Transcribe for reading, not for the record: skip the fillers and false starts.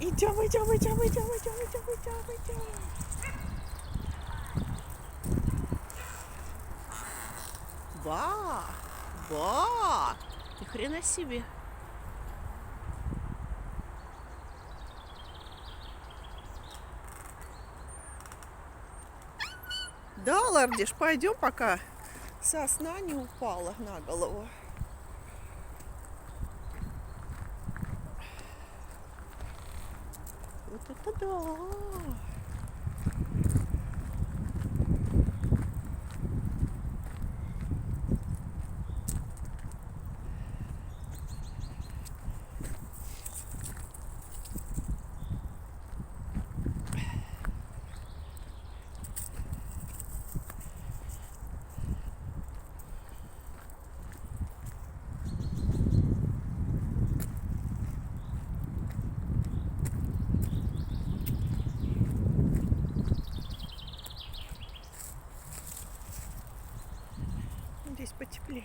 Идем, идем, идем, идем, идем, идем, идем, идем. Ба, ба, ни хрена себе. Да, Лардиш, пойдем, пока сосна не упала на голову. Вот это да! Здесь потеплее.